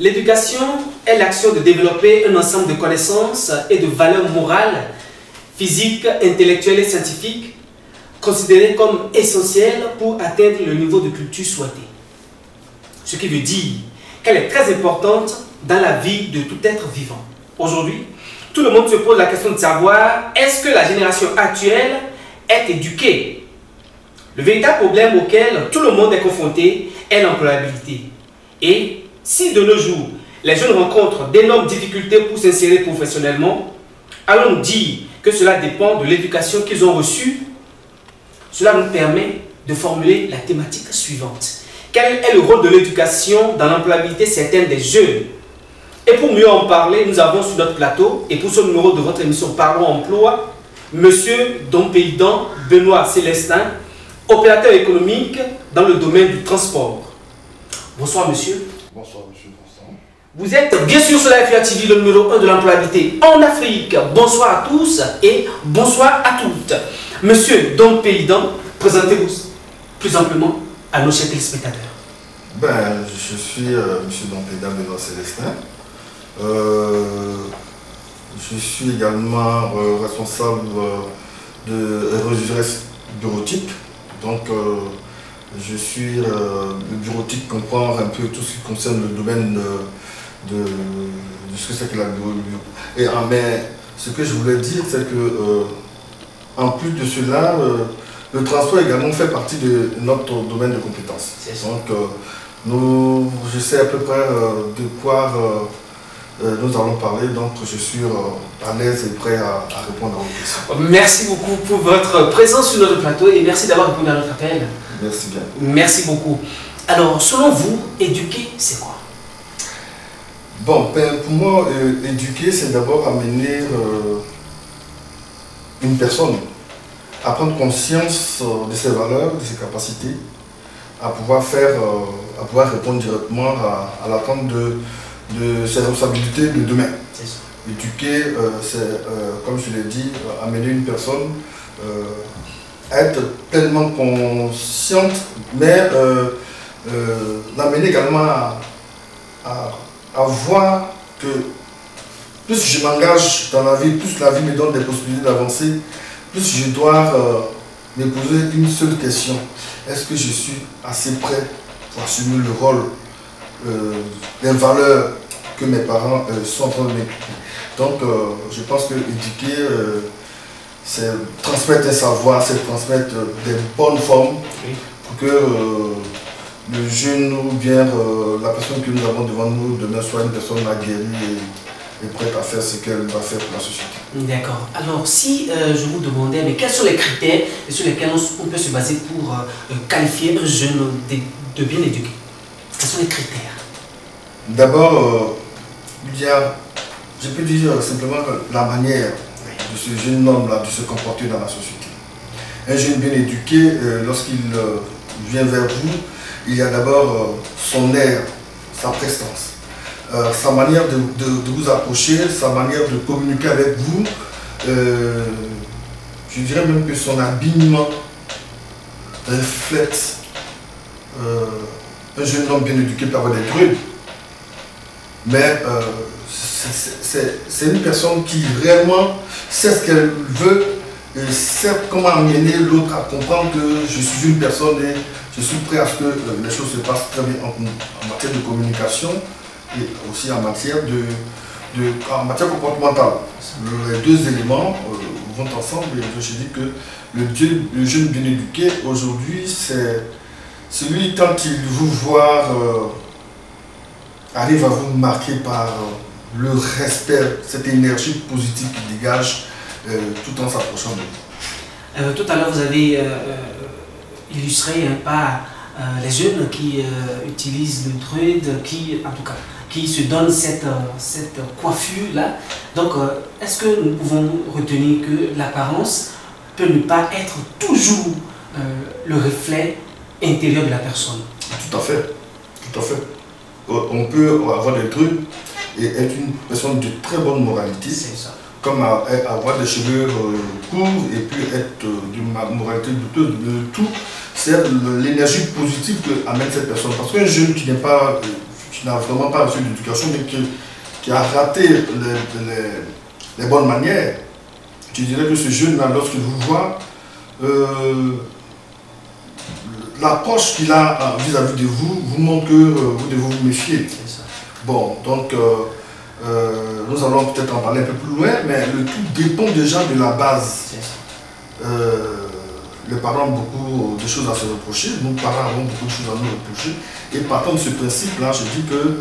L'éducation est l'action de développer un ensemble de connaissances et de valeurs morales, physiques, intellectuelles et scientifiques considérées comme essentielles pour atteindre le niveau de culture souhaité. Ce qui veut dire qu'elle est très importante dans la vie de tout être vivant. Aujourd'hui, tout le monde se pose la question de savoir est-ce que la génération actuelle est éduquée? Le véritable problème auquel tout le monde est confronté est l'employabilité. Et si de nos jours, les jeunes rencontrent d'énormes difficultés pour s'insérer professionnellement, allons nous dire que cela dépend de l'éducation qu'ils ont reçue. Cela nous permet de formuler la thématique suivante. Quel est le rôle de l'éducation dans l'employabilité certaine des jeunes? Et pour mieux en parler, nous avons sur notre plateau, et pour ce numéro de votre émission Parlons Emploi, Monsieur Dompéidan Benoît Célestin, opérateur économique dans le domaine du transport. Bonsoir monsieur. Bonsoir monsieur Constant. Vous êtes bien sûr sur la FIA TV, le numéro 1 de l'employabilité en Afrique. Bonsoir à tous et bonsoir à toutes. Monsieur Dompéidan, présentez-vous plus amplement à nos chers téléspectateurs. Je suis monsieur Dompéidan Benoît Célestin. Je suis également responsable de Registres bureautique. Donc, je suis le bureautique comprend un peu tout ce qui concerne le domaine de ce que c'est que la bureautique. Mais ce que je voulais dire, c'est que en plus de cela, le transport également fait partie de notre domaine de compétences. Donc, je sais à peu près de quoi nous allons parler, donc je suis à l'aise et prêt à répondre à vos questions. Merci beaucoup pour votre présence sur notre plateau et merci d'avoir répondu à notre appel. Merci bien. Merci beaucoup. Alors, selon vous, éduquer, c'est quoi? Bon, pour moi, éduquer, c'est d'abord amener une personne à prendre conscience de ses valeurs, de ses capacités, à pouvoir répondre directement à l'attente de ses responsabilités de demain. Éduquer, c'est, comme je l'ai dit, amener une personne à être pleinement consciente, mais l'amener également à voir que plus je m'engage dans la vie, plus la vie me donne des possibilités d'avancer, plus je dois me poser une seule question. Est-ce que je suis assez prêt pour assumer le rôle, les valeurs que mes parents sont en train de m'éduquer? Donc, je pense que éduquer, c'est transmettre un savoir, c'est transmettre des bonnes formes pour que le jeune ou bien la personne que nous avons devant nous demain soit une personne aguerrie et prête à faire ce qu'elle va faire pour la société. D'accord. Alors, si je vous demandais, mais quels sont les critères sur lesquels on peut se baser pour qualifier un jeune de bien éduqué? Quels sont les critères? D'abord, je peux dire simplement la manière de ce jeune homme-là de se comporter dans la société. Un jeune bien éduqué, lorsqu'il vient vers vous, il y a d'abord son air, sa prestance, sa manière de vous approcher, sa manière de communiquer avec vous. Je dirais même que son habillement reflète un jeune homme bien éduqué peut avoir des trucs. Mais c'est une personne qui réellement sait ce qu'elle veut et sait comment amener l'autre à comprendre que je suis une personne et je suis prêt à ce que les choses se passent très bien en matière de communication et aussi en matière comportementale. Les deux éléments vont ensemble et je dis que le jeune bien éduqué aujourd'hui, c'est celui quand il vous voit arrive à vous marquer par le respect, cette énergie positive qu'il dégage tout en s'approchant de vous. Tout à l'heure, vous avez illustré par les jeunes qui utilisent le druide, qui se donnent cette coiffure-là. Donc, est-ce que nous pouvons retenir que l'apparence peut ne pas être toujours le reflet intérieur de la personne? Tout à fait, tout à fait. On peut avoir des trucs et être une personne de très bonne moralité, comme avoir des cheveux courts et puis être d'une moralité douteuse. Tout, c'est l'énergie positive que amène cette personne. Parce qu'un jeune qui n'est pas qui n'a vraiment pas reçu d'éducation, mais qui a raté les bonnes manières, je dirais que ce jeune-là, lorsqu'il vous voit, l'approche qu'il a vis-à-vis de vous vous montre que vous devez vous méfier. Bon, donc nous allons peut-être en parler un peu plus loin, mais le tout dépend déjà de la base. Les parents ont beaucoup de choses à se reprocher, nous parents avons beaucoup de choses à nous reprocher, et partant de ce principe-là, je dis que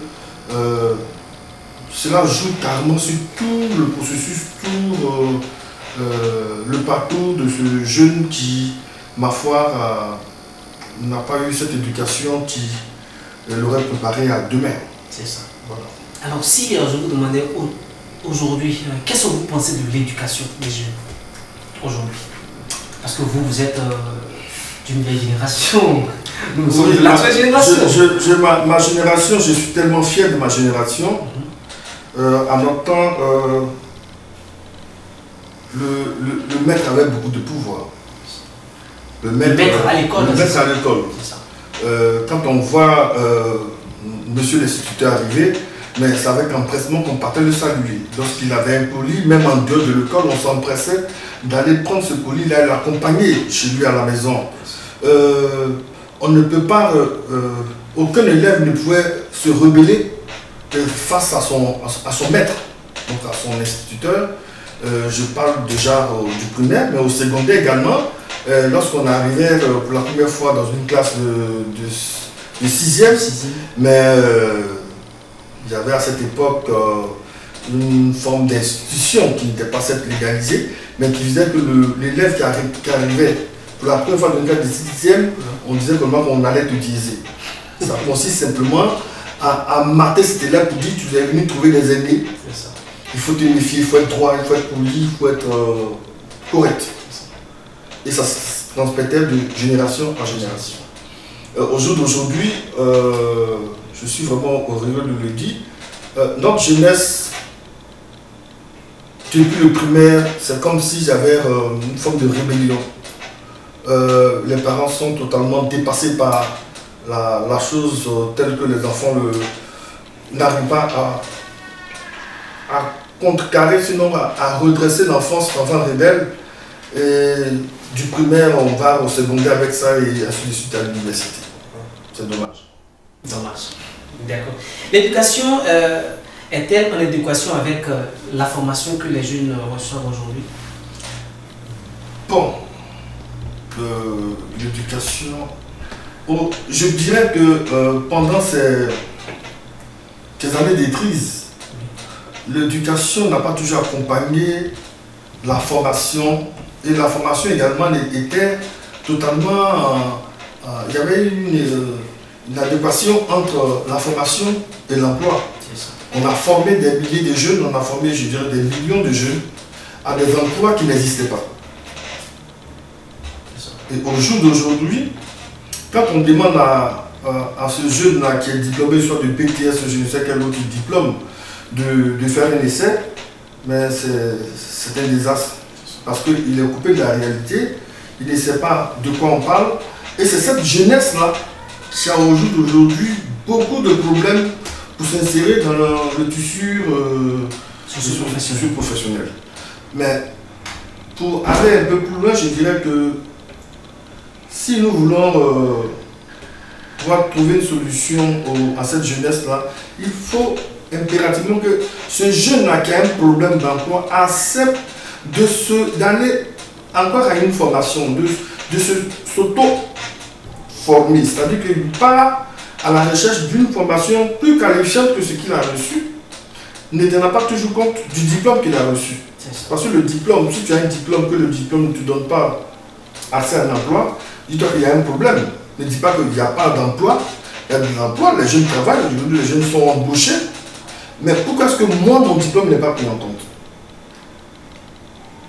cela joue carrément sur tout le processus, tout le parcours de ce jeune qui, ma foi, n'a pas eu cette éducation qui l'aurait préparé à demain. C'est ça. Voilà. Alors si je vous demandais aujourd'hui, qu'est-ce que vous pensez de l'éducation des jeunes aujourd'hui? Parce que vous êtes d'une vieille génération, nous sommes de la nouvelle génération. Ma génération, je suis tellement fier de ma génération. En notre temps, le maître avait beaucoup de pouvoir. Le maître à l'école. Le maître à l'école. Quand on voit monsieur l'instituteur arriver, mais c'est avec empressement qu'on partait le saluer. Lorsqu'il avait un colis, même en dehors de l'école, on s'empressait d'aller prendre ce colis-là et l'accompagner chez lui à la maison. On ne peut pas, aucun élève ne pouvait se rebeller face à son maître, donc à son instituteur. Je parle déjà du primaire, mais au secondaire également. Lorsqu'on arrivait pour la première fois dans une classe de 6e, mais il y avait à cette époque une forme d'institution qui n'était pas cette légalisée, mais qui disait que l'élève qui arrivait pour la première fois dans une classe de 6e, on disait comment on allait l'utiliser. Ça consiste simplement à mater cet élève pour dire tu es venu trouver des aînés. Il faut te méfier, il faut être droit, il faut être poli, il faut être correct. Et ça se transmettait de génération en génération. Au jour d'aujourd'hui, je suis vraiment heureux de le dire, notre jeunesse, depuis le primaire, c'est comme si j'avais une forme de rébellion. Les parents sont totalement dépassés par la chose telle que les enfants n'arrivent pas à contrecarrer, sinon à redresser l'enfance, l'enfant rebelle. Et du primaire, on va au secondaire avec ça et ainsi de suite à l'université. C'est dommage. Dommage. D'accord. L'éducation est-elle en adéquation avec la formation que les jeunes reçoivent aujourd'hui? Bon, l'éducation, je dirais que pendant ces années d'étrise, l'éducation n'a pas toujours accompagné la formation, et la formation également était totalement, il y avait une adéquation entre la formation et l'emploi. On a formé des milliers de jeunes, on a formé, je dirais, des millions de jeunes à des emplois qui n'existaient pas. Et au jour d'aujourd'hui, quand on demande à ce jeune-là qui est diplômé soit de BTS, je ne sais quel autre diplôme, de faire un essai, mais c'est un désastre. Parce qu'il est coupé de la réalité, il ne sait pas de quoi on parle. Et c'est cette jeunesse-là qui a au jour d'aujourd'hui beaucoup de problèmes pour s'insérer dans le tissu professionnel. Mais pour aller un peu plus loin, je dirais que si nous voulons pouvoir trouver une solution à cette jeunesse-là, il faut impérativement que ce jeune-là qui a un problème d'emploi accepte d'aller encore à une formation, de s'auto-former. C'est-à-dire qu'il part à la recherche d'une formation plus qualifiante que ce qu'il a reçu, ne tenant pas toujours compte du diplôme qu'il a reçu. Parce que le diplôme, si tu as un diplôme, que le diplôme ne te donne pas accès à un emploi, dis-toi qu'il y a un problème. Ne dis pas qu'il n'y a pas d'emploi. Il y a de l'emploi, les jeunes travaillent, les jeunes sont embauchés. Mais pourquoi est-ce que moi, mon diplôme n'est pas pris en compte?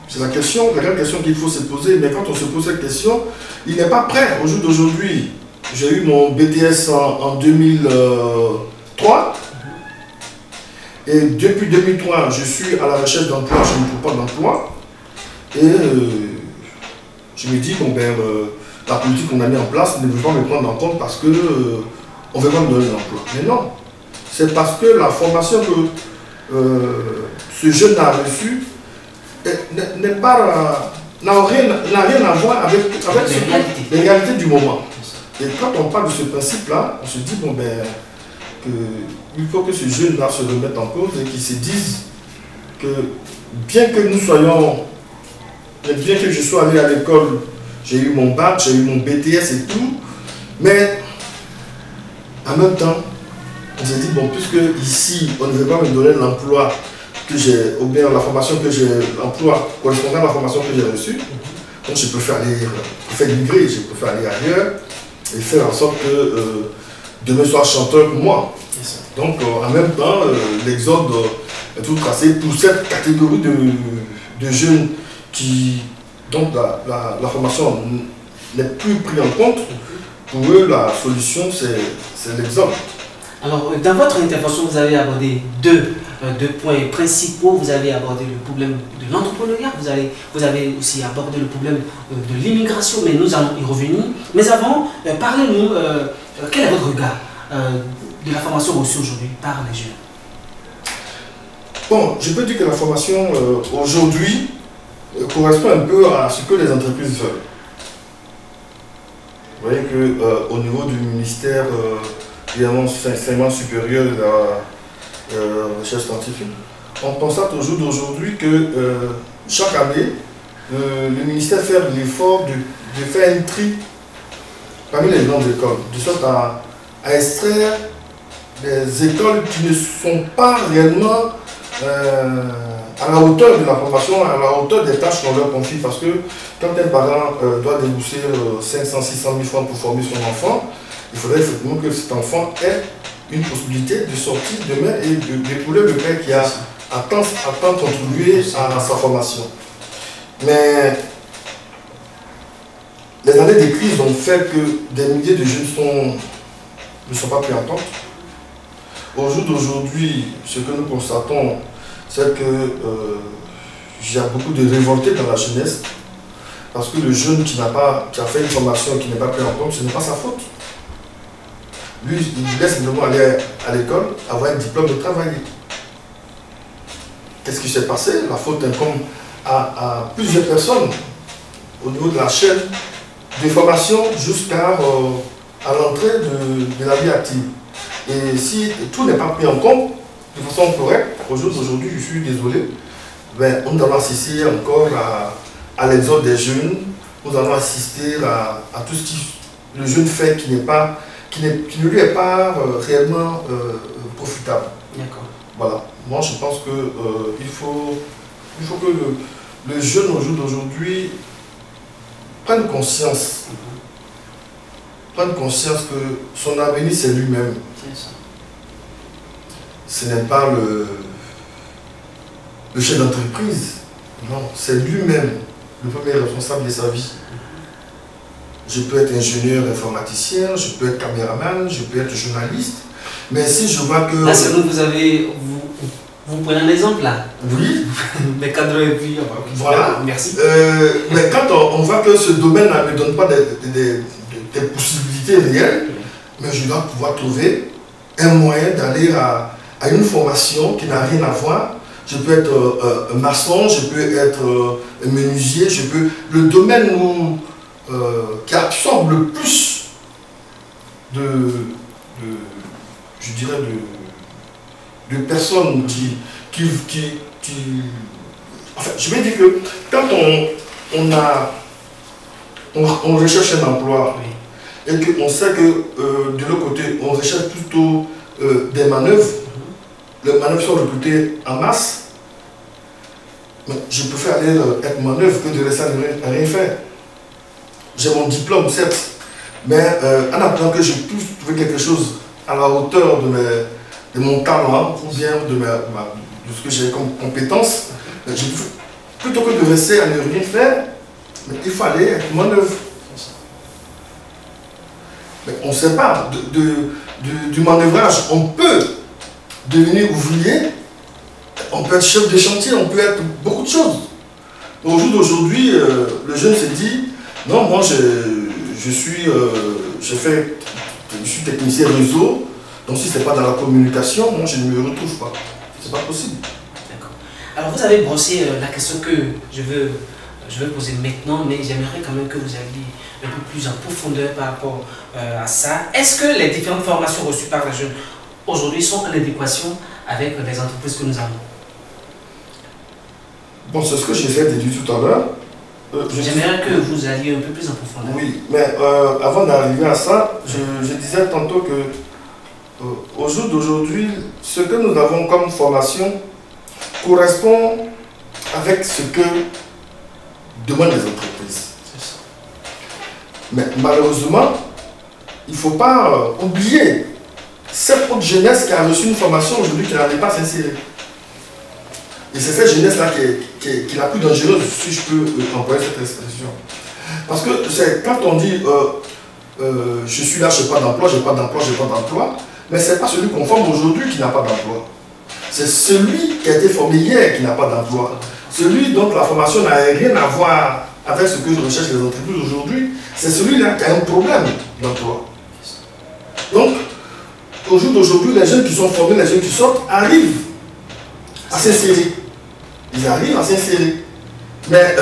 C'est la grande question qu'il faut se poser. Mais quand on se pose cette question, il n'est pas prêt. Au jour d'aujourd'hui, j'ai eu mon BTS en 2003. Et depuis 2003, je suis à la recherche d'emploi, je ne trouve pas d'emploi. Et je me dis, bon, la politique qu'on a mis en place ne veut pas me prendre en compte parce qu'on ne veut pas me donner l'emploi. Mais non, c'est parce que la formation que ce jeune a reçue n'a rien à voir avec les réalités du moment. Et quand on parle de ce principe-là, on se dit, bon ben, il faut que ce jeune-là se remette en cause et qu'il se dise que bien que nous soyons, bien que je sois allé à l'école, j'ai eu mon bac, j'ai eu mon BTS et tout, mais en même temps, on s'est dit, bon, puisque ici, on ne veut pas me donner l'emploi que j'ai, ou bien la formation que j'ai, l'emploi correspondant à la formation que j'ai reçue, donc je préfère migrer, je préfère aller ailleurs et faire en sorte que demain soit chanteur pour moi. Donc en même temps, l'exode est tout tracé pour cette catégorie de jeunes qui, donc la formation n'est plus prise en compte. Pour eux, la solution, c'est l'exode. Alors, dans votre intervention, vous avez abordé deux points principaux. Vous avez abordé le problème de l'entrepreneuriat, vous avez aussi abordé le problème de l'immigration, mais nous allons y revenir. Mais avant, parlez-nous, quel est votre regard de la formation reçue aujourd'hui par les jeunes? Bon, je peux dire que la formation aujourd'hui correspond un peu à ce que les entreprises veulent. Vous voyez qu'au niveau du ministère enseignement supérieur et de la recherche scientifique, on constate au jour d'aujourd'hui que chaque année, le ministère fait l'effort de faire un tri parmi les grandes écoles, de sorte à extraire des écoles qui ne sont pas réellement à la hauteur de la formation, à la hauteur des tâches qu'on leur confie. Parce que quand un parent doit débourser 500, 600 000 francs pour former son enfant, il faudrait effectivement que cet enfant ait une possibilité de sortir demain et d'épauler le père qui a tant contribué à sa formation. Mais les années de crise ont fait que des milliers de jeunes ne sont pas pris en compte. Au jour d'aujourd'hui, ce que nous constatons, c'est que il y a beaucoup de révoltés dans la jeunesse, parce que le jeune qui a fait une formation qui n'est pas pris en compte, ce n'est pas sa faute. Lui, il laisse simplement aller à l'école, avoir un diplôme de travailler. Qu'est-ce qui s'est passé? La faute incombe à plusieurs personnes au niveau de la chaîne de formation jusqu'à l'entrée de la vie active. Et si tout n'est pas pris en compte de façon correcte, aujourd'hui, je suis désolé, ben, nous allons assister encore à l'exode des jeunes, nous allons assister à tout ce que le jeune fait qui ne lui est pas réellement profitable. D'accord. Voilà. Moi, je pense qu'il faut que le jeune au jour d'aujourd'hui prenne conscience. Prendre conscience que son avenir, c'est lui-même. Ce n'est pas le chef d'entreprise. Non, c'est lui-même le premier responsable de sa vie. Je peux être ingénieur informaticien, je peux être caméraman, je peux être journaliste. Mais si je vois que... Là, c'est vous prenez un exemple là. Oui. Mais cadre et puis... Voilà. Merci. Mais quand on voit que ce domaine-là ne me donne pas des possibilités réelles, mais je dois pouvoir trouver un moyen d'aller à une formation qui n'a rien à voir. Je peux être un maçon, je peux être un menuisier, le domaine qui absorbe le plus de personnes enfin, je vais dire que quand on recherche un emploi, oui, et qu'on sait que de l'autre côté, on recherche plutôt des manœuvres, les manœuvres sont recrutées en masse, mais je préfère aller être manœuvre que de rester à rien faire. J'ai mon diplôme, certes, mais en attendant que je puisse trouver quelque chose à la hauteur de mon talent ou bien de ce que j'ai comme compétence, plutôt que de rester à ne rien faire, mais il faut aller être manœuvre. Mais on ne sait pas, du manœuvrage, on peut devenir ouvrier, on peut être chef de chantier, on peut être beaucoup de choses. Au jour d'aujourd'hui, le jeune se dit, non, moi je suis technicien réseau, Donc si ce n'est pas dans la communication, moi je ne me retrouve pas. C'est pas possible. D'accord. Alors vous avez brossé la question que je veux poser maintenant, mais j'aimerais quand même que vous alliez un peu plus en profondeur par rapport à ça. Est-ce que les différentes formations reçues par les jeunes aujourd'hui sont en adéquation avec les entreprises que nous avons? Bon, c'est ce que j'essaie de dire tout à l'heure. J'aimerais que vous alliez un peu plus en profondeur. Oui, mais avant d'arriver à ça, je disais tantôt que au jour d'aujourd'hui, ce que nous avons comme formation correspond avec ce que demandent les entreprises. Mais malheureusement, il ne faut pas oublier cette autre jeunesse qui a reçu une formation aujourd'hui qui n'allait pas s'insérer. Et c'est cette jeunesse-là qui est la plus dangereuse, si je peux employer cette expression. Parce que c'est quand on dit je suis là, je n'ai pas d'emploi, j'ai pas d'emploi, j'ai pas d'emploi, mais ce n'est pas celui qu'on forme aujourd'hui qui n'a pas d'emploi. C'est celui qui a été formé hier qui n'a pas d'emploi. Celui dont la formation n'a rien à voir avec ce que recherchent les entreprises aujourd'hui, c'est celui-là qui a un problème d'emploi. Donc, au jour d'aujourd'hui, les jeunes qui sont formés, les jeunes qui sortent, arrivent à s'insérer. Ils arrivent à s'insérer. Mais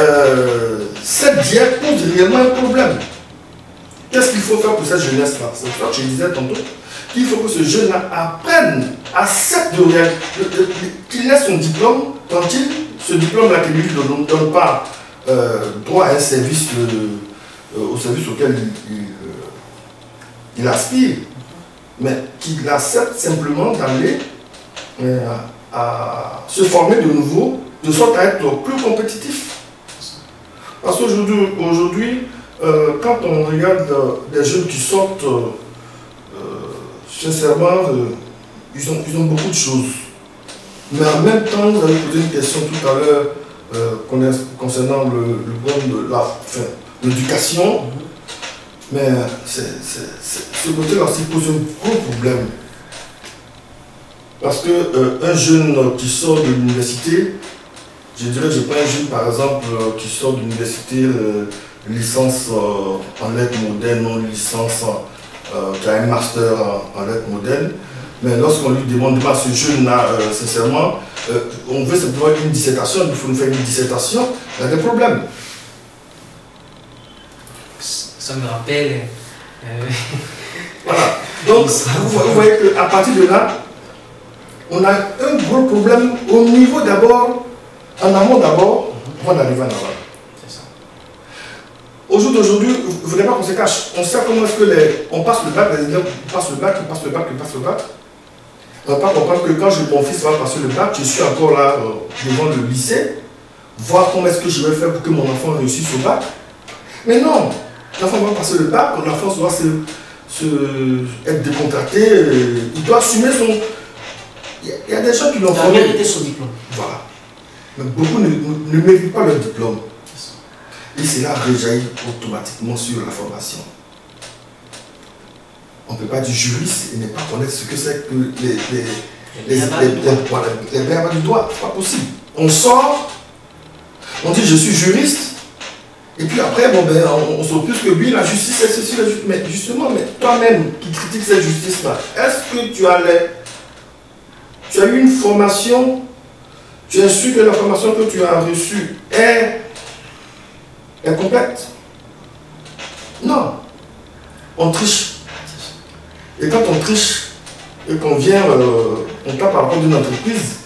cette diète pose réellement un problème. Qu'est-ce qu'il faut faire pour cette jeunesse-là? C'est ça que je disais tantôt. Qu'il faut que ce jeune-là apprenne, accepte de réaliser, qu'il laisse son diplôme tranquille, ce diplôme-là qui ne lui donne pas droit à un service, au service auquel il aspire, mais qu'il accepte simplement d'aller à se former de nouveau, de sorte à être plus compétitif. Parce qu'aujourd'hui, quand on regarde des jeunes qui sortent, sincèrement, ils ont beaucoup de choses. Mais en même temps, vous avez posé une question tout à l'heure concernant le problème de l'éducation. Mais ce côté-là aussi pose un gros problème. Parce qu'un jeune qui sort de l'université, je dirais que je prends un jeune par exemple qui sort de l'université, licence en lettres modernes, non licence qui a un master en lettres modernes, mais lorsqu'on lui demande à ce jeune-là, sincèrement, on veut simplement une dissertation, il faut nous faire une dissertation, il y a des problèmes. Ça me rappelle. Voilà. Donc, vous voyez qu'à partir de là, on a un gros problème au niveau d'abord, en amont d'abord, avant d'arriver en aval. Au jour d'aujourd'hui, vous ne voulez pas qu'on se cache. On sait comment est-ce que on passe le bac, les élèves passent le bac, ils passent le bac, ils passent le bac. On ne va pas comprendre que quand mon fils va passer le bac, je suis encore là devant le lycée, voir comment est-ce que je vais faire pour que mon enfant réussisse au bac. Mais non, l'enfant va passer le bac, l'enfant doit être décontracté, il doit assumer son... Il y a des gens qui l'ont formé. Mérité son diplôme. Voilà. Mais beaucoup ne méritent pas leur diplôme. Et cela rejaillit automatiquement sur la formation. On ne peut pas être juriste et ne pas connaître ce que c'est que les béabas du droit. Ce n'est pas possible. On sort, on dit je suis juriste, et puis après, bon, ben, on s'oppose que lui, la justice, c'est ceci, la justice. Mais justement, toi-même qui critiques cette justice-là, est-ce que tu as eu une formation, tu as su que la formation que tu as reçue est complète? Non. On triche. Et quand on triche et qu'on vient, on tape par rapport d'une entreprise,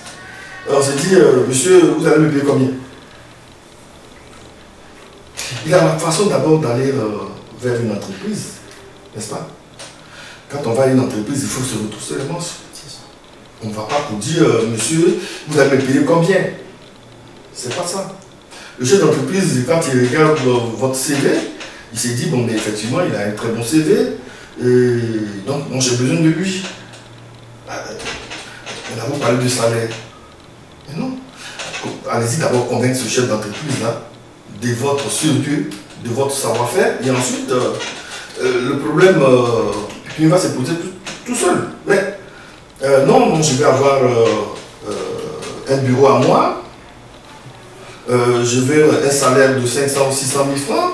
on se dit, monsieur, vous allez me payer combien? Il y a la façon d'abord d'aller vers une entreprise, n'est-ce pas? Quand on va à une entreprise, il faut se retrousser les manches. On ne va pas pour dire, monsieur, vous allez me payer combien? C'est pas ça. Le chef d'entreprise, quand il regarde votre CV, il s'est dit, bon, mais effectivement, il a un très bon CV, et donc, bon, j'ai besoin de lui. Maintenant, vous parlez de salaire. Mais non. Allez-y d'abord convaincre ce chef d'entreprise-là de votre sérieux, de votre savoir-faire, et ensuite, le problème, il va se poser tout seul. Mais non, je vais avoir un bureau à moi, je veux un salaire de 500 ou 600 000 francs,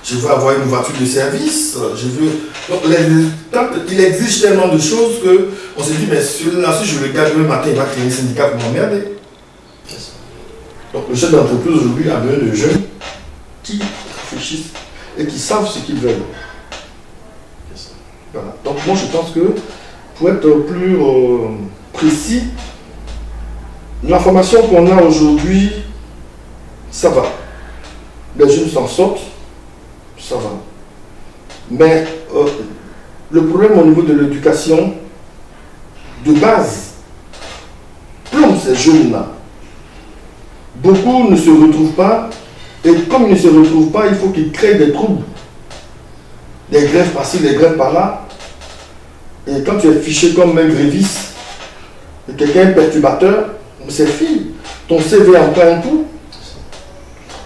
je veux avoir une voiture de service, je veux... Donc, il exige tellement de choses que on se dit, mais celui-là, si je le garde le matin, il va créer un syndicat pour m'emmerder. Donc le chef d'entreprise aujourd'hui a besoin de jeunes qui réfléchissent et qui savent ce qu'ils veulent. Voilà. Donc moi je pense que pour être plus précis, l'information qu'on a aujourd'hui, ça va. Les jeunes s'en sortent, ça va. Mais le problème au niveau de l'éducation de base plombe ces jeunes-là. Beaucoup ne se retrouvent pas, et comme ils ne se retrouvent pas, il faut qu'ils créent des troubles. Des grèves par-ci, des grèves par-là. Et quand tu es fiché comme un gréviste, et quelqu'un perturbateur, c'est fini. Ton CV en prend un coup.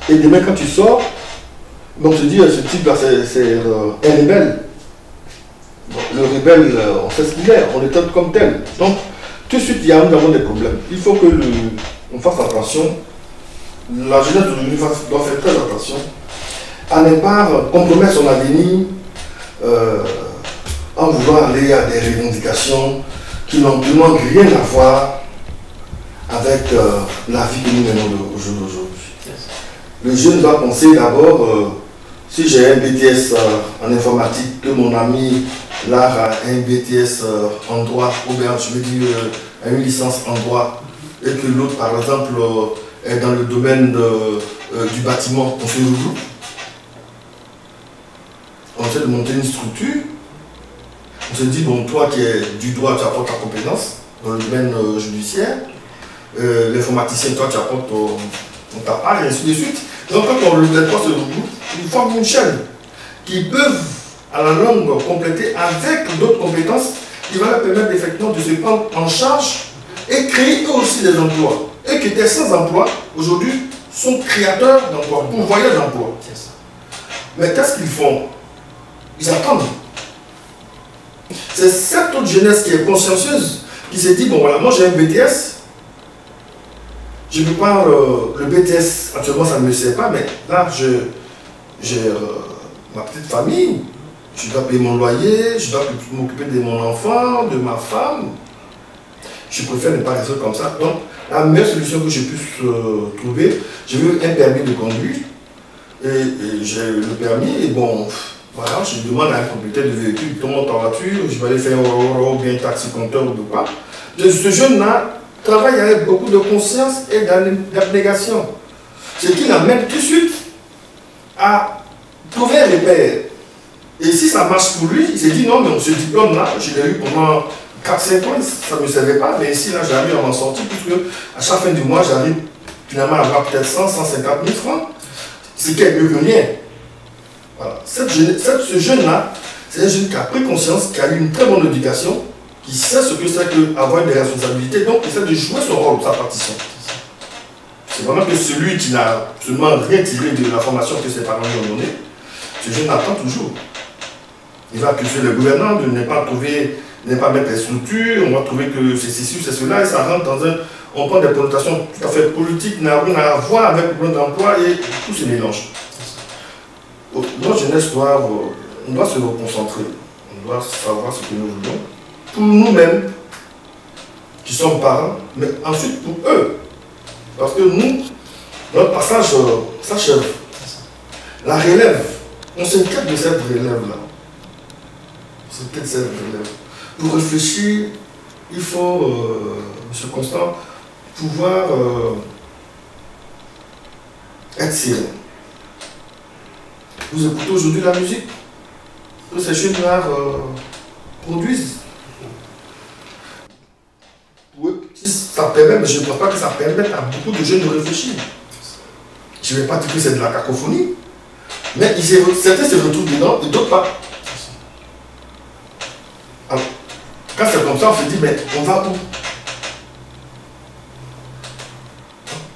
Et demain, quand tu sors, on se dit, ce type-là, c'est un rebelle. Bon, le rebelle, on sait ce qu'il est, on le traite comme tel. Donc, tout de suite, nous avons des problèmes. Il faut que on fasse attention. La jeunesse d'aujourd'hui doit faire très attention à ne pas compromettre son avenir en voulant aller à des revendications qui n'ont rien à voir avec la vie que nous menons aujourd'hui. Le jeune doit penser d'abord, si j'ai un BTS en informatique, que mon ami là a un BTS en droit, ou bien je veux dire une licence en droit, et que l'autre par exemple est dans le domaine du bâtiment, on se regroupe. On essaie de monter une structure. On se dit, bon, toi qui es du droit, tu apportes ta compétence dans le domaine judiciaire. L'informaticien, toi, tu apportes ta part, et ainsi de suite. Donc, quand les trois se regroupent, ils forment une chaîne qui peuvent, à la longue, compléter avec d'autres compétences qui vont leur permettre effectivement de se prendre en charge et créer eux aussi des emplois. Et qui étaient sans emploi, aujourd'hui, sont créateurs d'emplois, pourvoyeurs d'emplois. Mais qu'est-ce qu'ils font? Ils attendent. C'est cette autre jeunesse qui est consciencieuse, qui s'est dit, bon voilà, moi j'ai un BTS, je ne peux pas, le BTS actuellement ça ne me sert pas, mais là j'ai ma petite famille, je dois payer mon loyer, je dois m'occuper de mon enfant, de ma femme. Je préfère ne pas rester comme ça. Donc la meilleure solution que je puisse trouver, j'ai eu un permis de conduire, et j'ai le permis, et bon, voilà, je demande à un propriétaire de véhicule, tout le monde en voiture, je vais aller faire un bien taxi compteur ou quoi. Ce jeune-là travaille avec beaucoup de conscience et d'abnégation. Ce qui l'amène tout de suite à trouver un repère. Et si ça marche pour lui, il s'est dit non, mais ce diplôme-là, je l'ai eu pendant 4-5 ans, ça ne me servait pas, mais ici, là, j'arrive à m'en sortir, puisque à chaque fin du mois, j'arrive finalement à avoir peut-être 100, 150 000 francs, ce qui est mieux que rien. Voilà. Ce jeune-là, c'est un jeune qui a pris conscience, qui a eu une très bonne éducation, qui sait ce que c'est qu'avoir des responsabilités, donc il essaie de jouer son rôle, sa partition. C'est vraiment que celui qui n'a absolument rien tiré de la formation que ses parents lui ont donnée, ce jeune attend toujours. Il va accuser le gouvernement de ne pas mettre les structures, on va trouver que c'est ceci, c'est cela, et ça rentre dans un... On prend des connotations tout à fait politiques, n'a rien à voir avec le plan d'emploi et tout se mélange. Notre jeunesse on doit se reconcentrer, on doit savoir ce que nous voulons, pour nous-mêmes, qui sommes parents, mais ensuite pour eux. Parce que nous, notre passage s'achève. La relève, on s'inquiète de cette relève-là. On s'inquiète de cette relève. Pour réfléchir, il faut, M. Constant, pouvoir être serein. Vous écoutez aujourd'hui la musique que ces jeunes-là produisent. Oui, ça permet, mais je ne pense pas que ça permette à beaucoup de jeunes de réfléchir. Je ne vais pas dire que c'est de la cacophonie, mais certains se retrouvent dedans et d'autres pas. Alors, quand c'est comme ça, on se dit, mais on va où?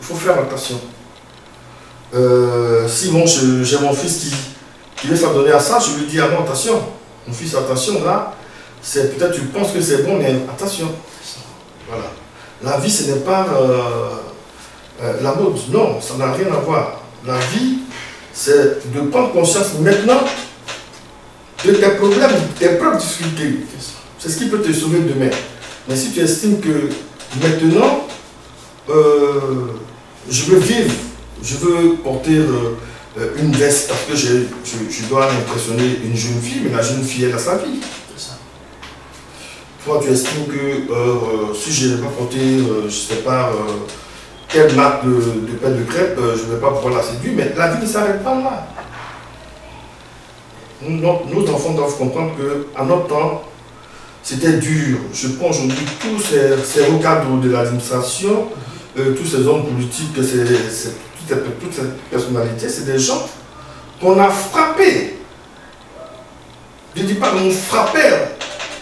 Il faut faire attention. Si bon, j'ai mon fils qui veut s'adonner à ça, je lui dis, ah non, attention, mon fils, attention, là, peut-être tu penses que c'est bon, mais attention. Voilà. La vie, ce n'est pas la mode. Non, ça n'a rien à voir. La vie, c'est de prendre conscience maintenant de tes problèmes, tes propres difficultés. C'est ce qui peut te sauver demain. Mais si tu estimes que maintenant, je veux vivre, je veux porter une veste parce que je dois impressionner une jeune fille, mais la jeune fille, elle a sa vie. Toi, tu estimes que si je n'ai pas porté, je ne sais pas, quelle marque de pain de crêpe, je ne vais pas pouvoir la séduire, mais la vie ne s'arrête pas là. Nos enfants doivent comprendre qu'à notre temps, c'était dur. Je prends aujourd'hui tous ces recadres de l'administration, tous ces hommes politiques, toutes ces personnalités, c'est des gens qu'on a frappés. Je ne dis pas qu'on frappait.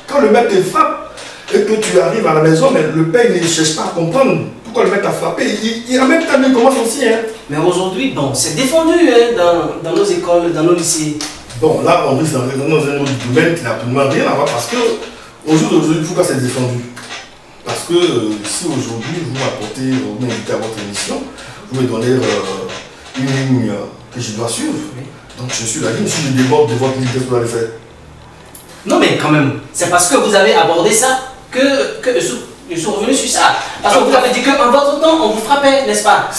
Quand le maître te frappe et que tu arrives à la maison, mais le père ne cherche pas à comprendre pourquoi le maître t'a frappé. Il a même temps de commence aussi. Hein. Mais aujourd'hui, bon, c'est défendu hein, dans nos écoles, dans nos lycées. Bon, là, on risque d'entrer dans un autre domaine qui n'a absolument rien à voir parce que aujourd'hui, pourquoi c'est défendu? Parce que si aujourd'hui vous m'apportez, vous m'invitez à votre émission, vous me donnez une ligne que je dois suivre. Donc je suis la ligne, si je déborde de votre ligne, qu'est-ce que vous allez faire? Non mais quand même, c'est parce que vous avez abordé ça que je suis revenu sur ça. Parce que vous avez dit qu'en votre temps, on vous frappait, n'est-ce pas?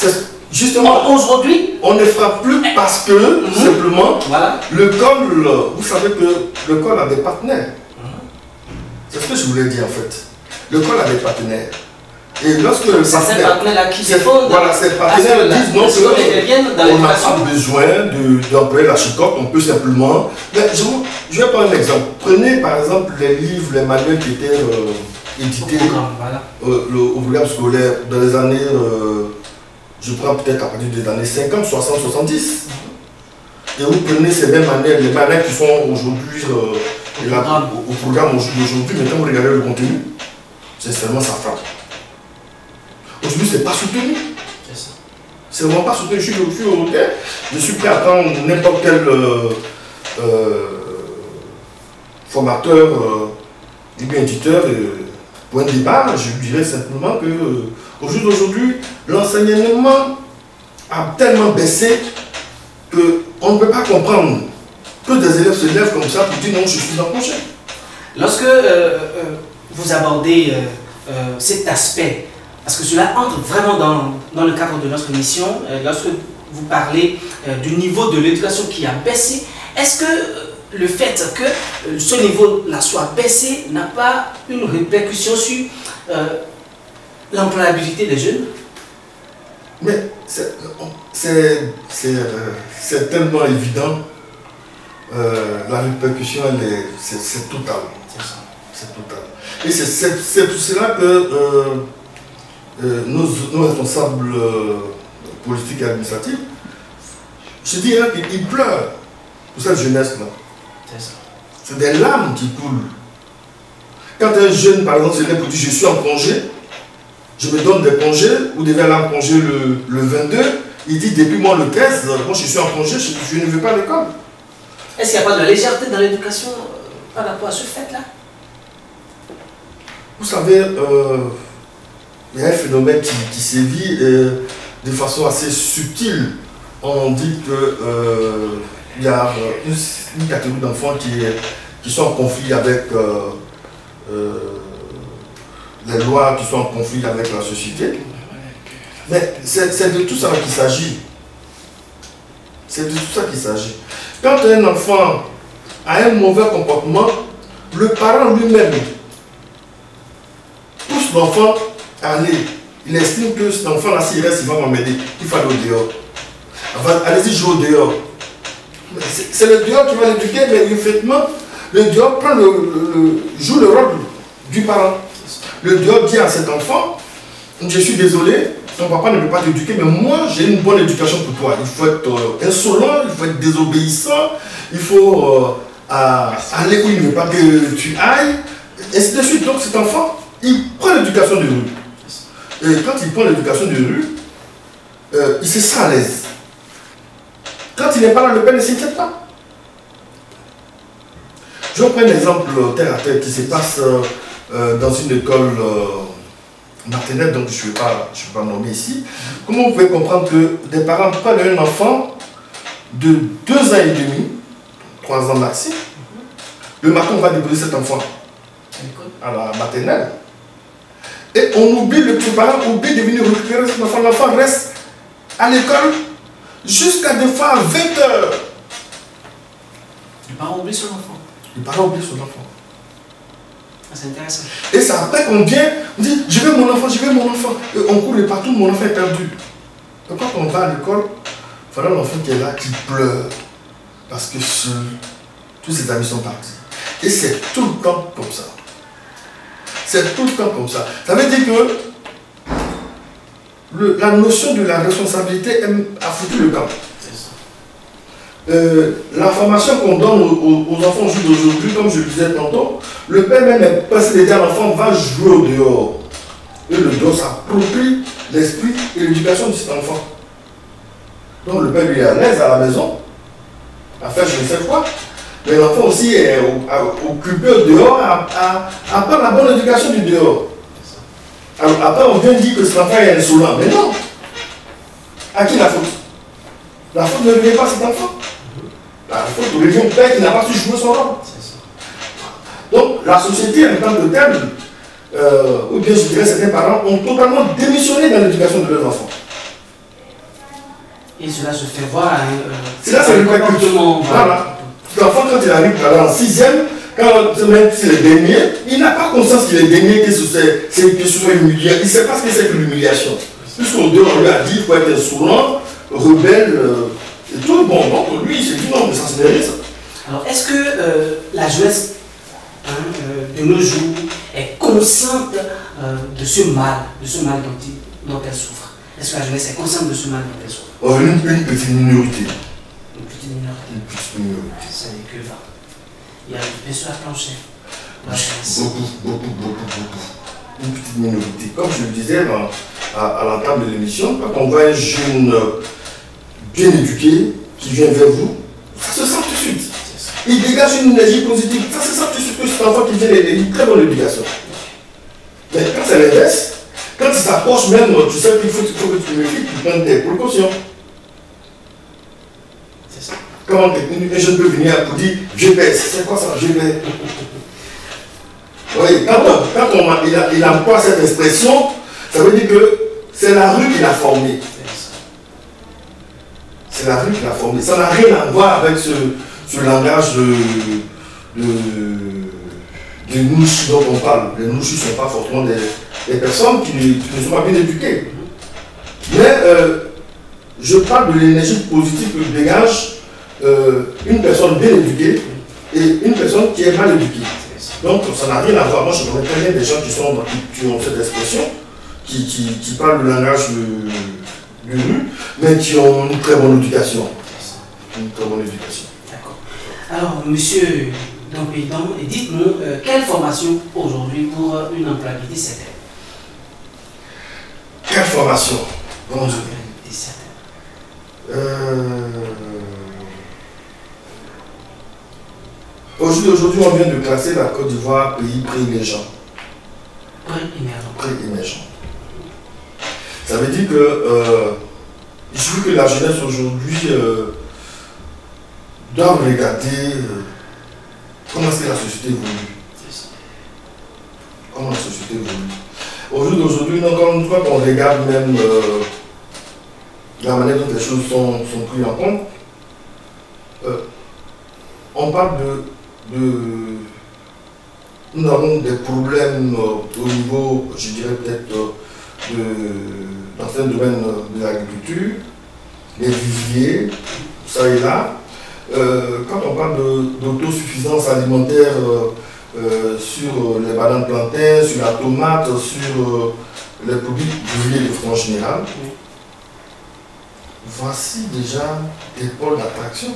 Justement, aujourd'hui, on ne frappe plus parce que, simplement, voilà. Le col, vous savez que le col a des partenaires. C'est ce que je voulais dire en fait. Le col a des partenaires. Et lorsque le partenaire qui se font, voilà, ces partenaires disent non, on n'a pas besoin d'employer la chicotte, on peut simplement. Mais je vais prendre un exemple. Prenez par exemple les livres, les manuels qui étaient édités au programme scolaire dans les années, je prends peut-être à partir des années 50, 60, 70. Et vous prenez ces mêmes manuels, les manuels qui sont aujourd'hui au programme d'aujourd'hui, mais quand vous regardez le contenu, sincèrement ça frappe. Aujourd'hui, c'est pas soutenu. C'est vraiment pas soutenu. Je suis au terre. Je suis prêt à prendre n'importe quel formateur ou bien éditeur pour un débat. Je dirais simplement que au jour d'aujourd'hui, l'enseignement a tellement baissé qu'on ne peut pas comprendre que des élèves se lèvent comme ça pour dire non, je suis en congé. Lorsque vous abordez cet aspect, parce que cela entre vraiment dans le cadre de notre mission, lorsque vous parlez du niveau de l'éducation qui a baissé, est-ce que le fait que ce niveau-là soit baissé n'a pas une répercussion sur l'employabilité des jeunes? Mais c'est tellement évident, la répercussion, c'est total. C'est total. Et c'est pour cela que nos responsables politiques et administratifs, je dirais qu'ils pleurent pour cette jeunesse-là. C'est des larmes qui coulent. Quand un jeune, par exemple, se lève pour dire je suis en congé, je me donne des congés, ou devez aller en congé le 22, il dit depuis moi le 13, moi je suis en congé, je ne veux pas à l'école. Est-ce qu'il n'y a pas de légèreté dans l'éducation par rapport à ce fait-là? Vous savez, il y a un phénomène qui sévit de façon assez subtile. On dit qu'il y a une catégorie d'enfants qui sont en conflit avec les lois, qui sont en conflit avec la société. Mais c'est de tout ça qu'il s'agit. C'est de tout ça qu'il s'agit. Quand un enfant a un mauvais comportement, le parent lui-même pousse l'enfant à aller. Il estime que cet enfant-là, s'il reste, il va m'aider. Il faut aller au dehors. Allez-y jouer au dehors. C'est le dehors qui va l'éduquer, mais effectivement, le dehors joue le rôle du parent. Le dehors dit à cet enfant, je suis désolé, ton papa ne peut pas t'éduquer, mais moi j'ai une bonne éducation pour toi. Il faut être insolent, il faut être désobéissant, il faut aller où il ne veut pas que tu ailles. Et ainsi de suite. Donc cet enfant, il prend l'éducation de rue. Et quand il prend l'éducation de rue, il se sent à l'aise. Quand il n'est pas là, le père ne s'inquiète pas. Je vais prendre un exemple terre à terre qui se passe dans une école maternelle, donc je ne vais pas nommer ici. Comment vous pouvez comprendre que des parents prennent un enfant de 2 ans et demi, 3 ans maxi, le matin on va déposer cet enfant à la maternelle, Et on oublie, le parent oublie de venir récupérer cet enfant. L'enfant reste à l'école jusqu'à des fois à 20 heures. Le parent oublie son enfant. Le parent oublie son enfant. Ah, c'est intéressant. Et c'est après qu'on vient, on dit je veux mon enfant, je veux mon enfant. Et on court de partout, mon enfant est perdu. Donc quand on va à l'école, voilà l'enfant qui est là, qui pleure. Parce que tous ses amis sont partis. Et c'est tout le temps comme ça. C'est tout le temps comme ça. Ça veut dire que la notion de la responsabilité a foutu le camp. La formation qu'on donne aux enfants d'aujourd'hui, comme je le disais tantôt, le père même est passé de dire à l'enfant va jouer au dehors. Et le dehors s'approprie l'esprit et l'éducation de cet enfant. Donc le père lui est à l'aise à la maison, à faire je ne sais quoi. Mais l'enfant aussi est occupé au dehors à prendre la bonne éducation du dehors. Alors, après on vient dire que cet enfant est insolent. Mais non. À qui la faute? La faute ne revient pas à cet enfant. La faute revient au père qui n'a pas su jouer son rôle. Donc la société en tant que telle, ou bien je dirais certains parents, ont totalement démissionné dans l'éducation de leurs enfants. Et cela se fait voir. C'est là, c'est le comportement. Voilà. L'enfant, quand il arrive en 6e, même s'il est dernier, il n'a pas conscience qu'il est dernier, que ce soit humiliant. Il ne sait pas ce que c'est que l'humiliation. Puisqu'au deux, on lui a dit qu'il faut être insolent, rebelle, et tout. Bon, donc lui, il s'est dit non, mais ça se mérite ça. Alors, est-ce que la jeunesse de nos jours est consciente de ce mal dont elle souffre? Est-ce que la jeunesse est consciente de ce mal dont elle souffre? Une petite minorité. Une petite minorité. Une petite minorité. Ça n'est que 20. Il y a bien sûr à plancher. Beaucoup. Une petite minorité. Comme je le disais à l'entame de l'émission, quand on voit un jeune bien éduqué qui vient vers vous, ça se sent tout de suite. Il dégage une énergie positive. Ça se sent tout de suite que c'est un enfant qui vient d'une très bonne éducation. Mais quand c'est l'inverse, quand il s'approche même, tu sais qu'il faut que tu me fies, tu prends des précautions. C'est ça. Quand un jeune peut venir pour dire GPS, c'est quoi ça, GPS? Oui, quand il emploie cette expression, ça veut dire que c'est la rue qui l'a formé. C'est la rue qui l'a formé. Ça n'a rien à voir avec ce langage de nouchis dont on parle. Les nouchis ne sont pas forcément des personnes qui ne sont pas bien éduquées. Mais je parle de l'énergie positive que dégage une personne bien éduquée et une personne qui est mal éduquée. Donc ça n'a rien à voir. Moi je connais très bien des gens qui ont cette expression, qui parlent le langage de rue, mais qui ont une très bonne éducation. Une très bonne éducation. D'accord. Alors, monsieur Dompédan, dites-nous, quelle formation aujourd'hui pour une employabilité certaine? Quelle formation? Bon Dieu. Aujourd'hui, on vient de classer la Côte d'Ivoire pays pré-émergent. Pré-émergent. Ça veut dire que il suffit que la jeunesse aujourd'hui doit regarder comment est-ce que la société évolue. Comment la société évolue. Aujourd'hui, quand on regarde même la manière dont les choses sont prises en compte, on parle nous avons des problèmes au niveau, je dirais peut-être, dans certains domaines de l'agriculture, les viviers, ça et là. Quand on parle d'autosuffisance alimentaire sur les bananes plantains, sur la tomate, sur les produits viviers de façon générale, voici déjà des pôles d'attraction.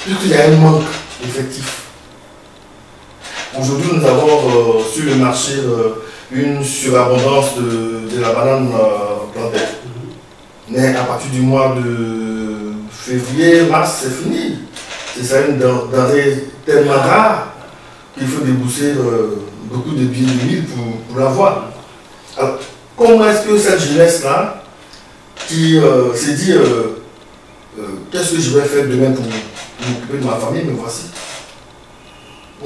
Puisqu'il y a un manque effectif. Aujourd'hui, nous avons sur le marché une surabondance de la banane plantaine. Mais à partir du mois de février, mars, c'est fini. C'est ça une denrée tellement rare qu'il faut débourser beaucoup de billets de mille pour l'avoir. Alors, comment est-ce que cette jeunesse-là, qui s'est dit qu'est-ce que je vais faire demain pour m'occuper de ma famille, mais voici.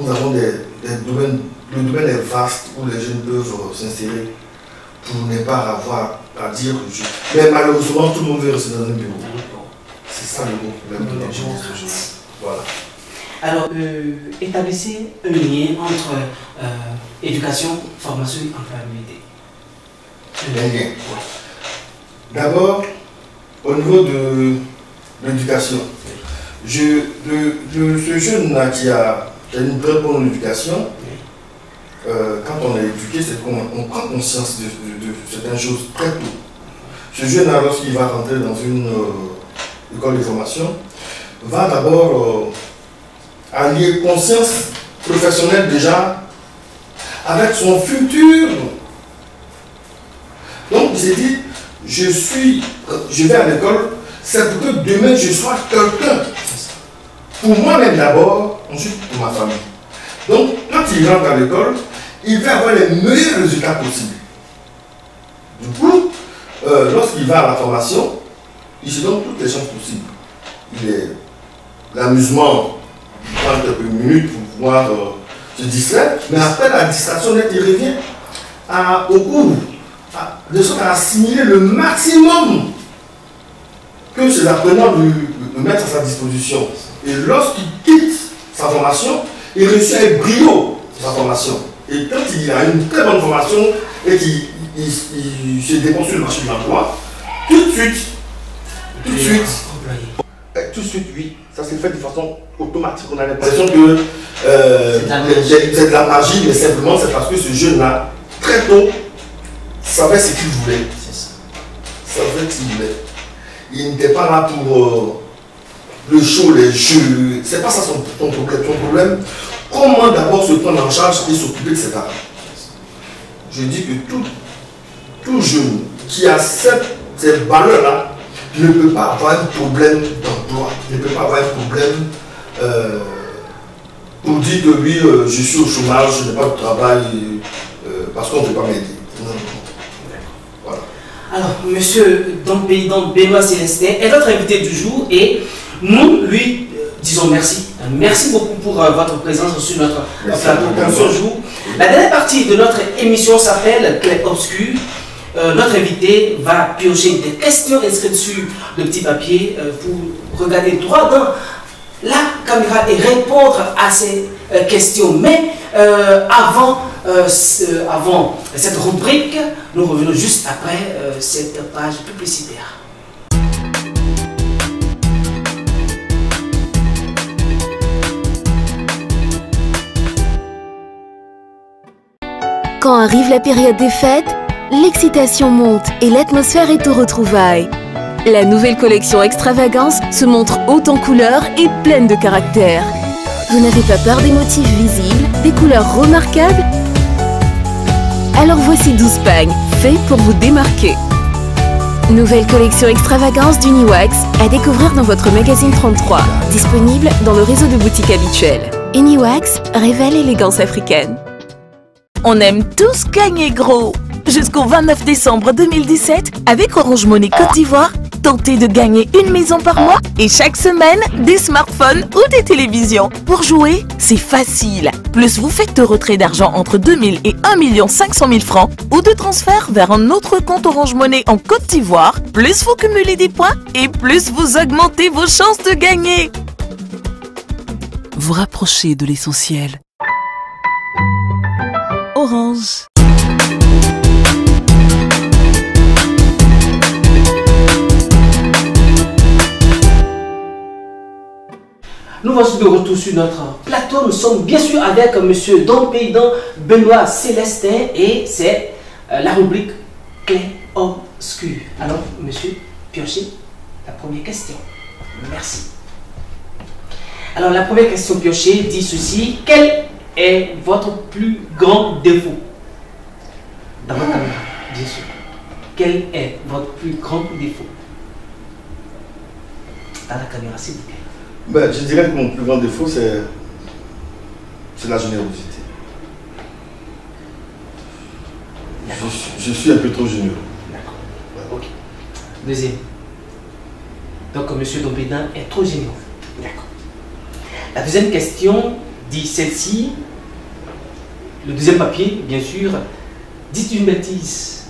Nous avons le domaine est vaste où les jeunes peuvent s'insérer pour ne pas avoir à dire. Mais malheureusement, tout le monde veut rester dans un bureau. C'est ça le gros problème de gens. Voilà. Alors, établissez un lien entre éducation, formation et employabilité. Un lien. D'abord, au niveau de l'éducation, ce jeune-là qui a une très bonne éducation, quand on est éduqué, c'est qu'on prend conscience de certaines choses très tôt. Ce jeune-là, lorsqu'il va rentrer dans une école de formation, va d'abord allier conscience professionnelle déjà avec son futur. Donc il s'est dit, je vais à l'école, c'est pour que demain je sois quelqu'un. Pour moi-même d'abord, ensuite pour ma famille. Donc quand il rentre à l'école, il va avoir les meilleurs résultats possibles. Du coup, lorsqu'il va à la formation, il se donne toutes les chances possibles. L'amusement prend quelques minutes pour pouvoir se distraire, mais après la distraction nette, il revient au cours, de sorte à assimiler le maximum que ses apprenants lui mettent à sa disposition. Et lorsqu'il quitte sa formation, il réussit avec brio sa formation. Et quand il a une très bonne formation et qu'il se dépose sur le marché de l'emploi, tout de suite, oui, ça s'est fait de façon automatique. On a l'impression que c'est de la magie, mais simplement c'est parce que ce jeune-là, très tôt, savait ce qu'il voulait. Savait ce qu'il voulait. Il n'était pas là pour le show, les jeux. C'est pas ça son problème. Son problème, comment d'abord se prendre en charge et s'occuper de ses parents. Je dis que tout jeune qui a ces valeurs-là ne peut pas avoir un problème d'emploi, ne peut pas avoir un problème pour dire que oui, je suis au chômage, je n'ai pas de travail parce qu'on ne peut pas m'aider. Voilà. Alors, monsieur Dompéidan Benoît Célestin est notre invité du jour et nous lui disons merci. Merci beaucoup pour votre présence sur notre plateau pour ce jour. La dernière partie de notre émission s'appelle Clé obscure. Notre invité va piocher des questions inscrites sur le petit papier pour regarder droit dans la caméra et répondre à ces questions. Mais avant cette rubrique, nous revenons juste après cette page publicitaire. Quand arrive la période des fêtes, l'excitation monte et l'atmosphère est aux retrouvailles. La nouvelle collection Extravagance se montre haute en couleurs et pleine de caractère. Vous n'avez pas peur des motifs visibles, des couleurs remarquables? Alors voici 12 pagnes, faits pour vous démarquer. Nouvelle collection Extravagance d'Uniwax à découvrir dans votre magazine 33, disponible dans le réseau de boutiques habituelles. Uniwax révèle l'élégance africaine. On aime tous gagner gros. Jusqu'au 29 décembre 2017, avec Orange Money Côte d'Ivoire, tentez de gagner une maison par mois et chaque semaine, des smartphones ou des télévisions. Pour jouer, c'est facile. Plus vous faites de retrait d'argent entre 2000 et 1 500 000 francs ou de transfert vers un autre compte Orange Money en Côte d'Ivoire, plus vous cumulez des points et plus vous augmentez vos chances de gagner. Vous rapprochez de l'essentiel. Orange. Nous voici de retour sur notre plateau. Nous sommes bien sûr avec M. Dompéidan Benoît Célestin et c'est la rubrique Clé obscure. Alors, monsieur, piochez la première question. Merci. Alors, la première question piochée dit ceci. Quel est votre plus grand défaut? Dans votre caméra, bien sûr. Quel est votre plus grand défaut? Dans la caméra, s'il vous plaît. Ben, je dirais que mon plus grand défaut, c'est la générosité. Je suis un peu trop généreux. D'accord. Ok. Deuxième. Donc, M. Dompéidan est trop généreux. D'accord. La deuxième question dit celle-ci. le deuxième papier, bien sûr. Dites une bêtise.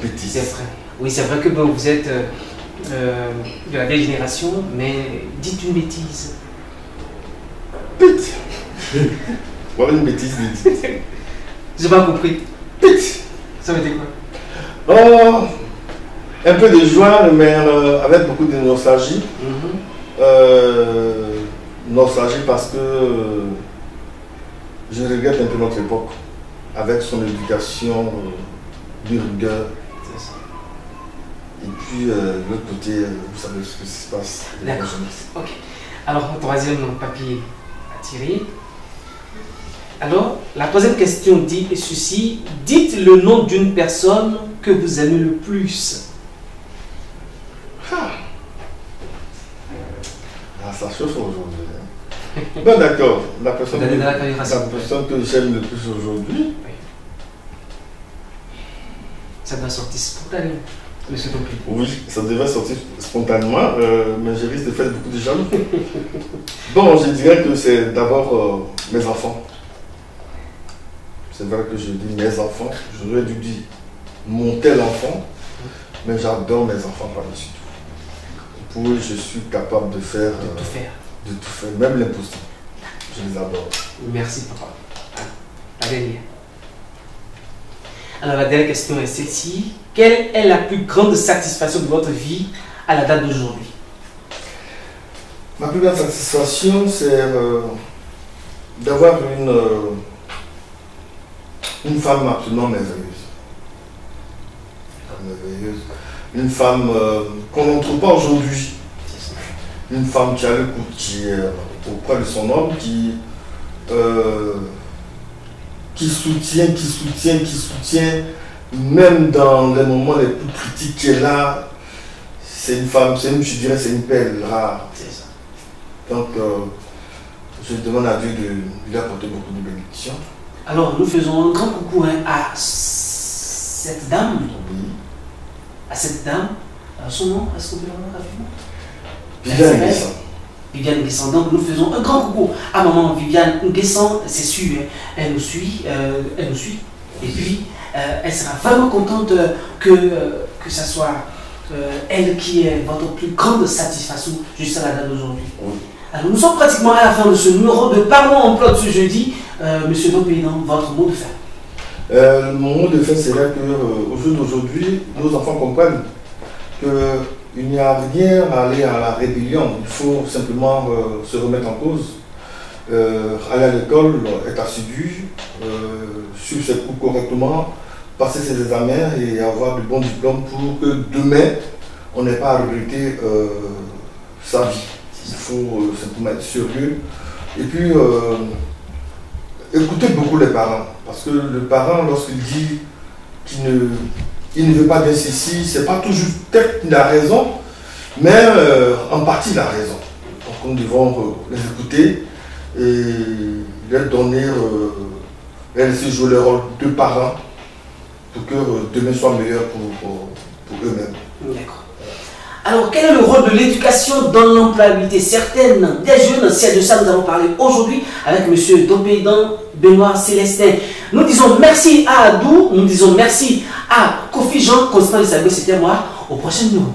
Bêtise. C'est vrai. Oui, c'est vrai que bon, vous êtes de la vieille génération, mais dites une bêtise. Pite. Voilà une bêtise. J'ai pas compris. Pite. Ça veut dire quoi? Oh, un peu de joie, mais avec beaucoup de nostalgie. Nostalgie parce que je regrette un peu notre époque, avec son éducation de rigueur. Et puis, de l'autre côté, vous savez ce qui se passe. D'accord. Ok. Alors, troisième papier à tirer. Alors, la troisième question dit ceci. Dites le nom d'une personne que vous aimez le plus. Ah, ça chauffe aujourd'hui. Bon, d'accord. La personne que j'aime le plus aujourd'hui. Oui. Ça doit sortir spontanément, monsieur Topi. Oui, ça devait sortir spontanément, mais je risque de faire beaucoup de jaloux. Bon, je dirais que c'est d'abord mes enfants. C'est vrai que je dis mes enfants. J'aurais dû dire mon tel enfant, mais j'adore mes enfants par-dessus tout. Pour eux, je suis capable de faire. De tout faire. De tout faire, même l'impossible. Je les adore. Merci, papa. La dernière. Alors, la dernière question est celle-ci. Quelle est la plus grande satisfaction de votre vie à la date d'aujourd'hui? Ma plus grande satisfaction, c'est d'avoir une femme absolument merveilleuse. Merveilleuse. Une femme qu'on ne trouve pas aujourd'hui. Une femme qui a le coup, qui est auprès de son homme, qui soutient, même dans les moments les plus critiques, qui est là. C'est une femme, je dirais, c'est une perle rare. Donc, je demande à Dieu de lui apporter beaucoup de bénédictions. Alors, nous faisons un grand coucou à cette dame. Oui. À cette dame. Son nom, est-ce qu'on peut le voir rapidement? Viviane Nguessan. Viviane Nguessan. Donc, nous faisons un grand coucou à maman Viviane Nguessan. C'est sûr, elle nous suit. Et puis, elle sera vraiment contente que ce soit elle qui est votre plus grande satisfaction jusqu'à la date d'aujourd'hui. Oui. Alors, nous sommes pratiquement à la fin de ce numéro de Parlons Emploi de ce jeudi. Monsieur Dopédan, votre mot de fin. Mon mot de fin serait qu'au jour d'aujourd'hui, nos enfants comprennent qu'il n'y a rien à aller à la rébellion. Il faut simplement se remettre en cause. Aller à l'école, être assidu, suivre ses cours correctement, passer ses examens et avoir de bons diplômes pour que demain, on n'ait pas à regretter sa vie. Il faut simplement être sérieux. Et puis, écoutez beaucoup les parents. Parce que le parent, lorsqu'il dit qu'il ne veut pas bien ceci, c'est pas toujours peut-être qu'il a raison, mais en partie il a raison. Donc nous devons les écouter et leur donner, leur laisser jouer le rôle de parents pour que demain soit meilleur pour eux-mêmes. D'accord. Alors, quel est le rôle de l'éducation dans l'employabilité? Certaines des jeunes, c'est de ça que nous allons parler aujourd'hui avec M. Dopédan Benoît Célestin. Nous disons merci à Adou, nous disons merci à Kofi Jean Constant Isabelle, c'était moi. Au prochain numéro.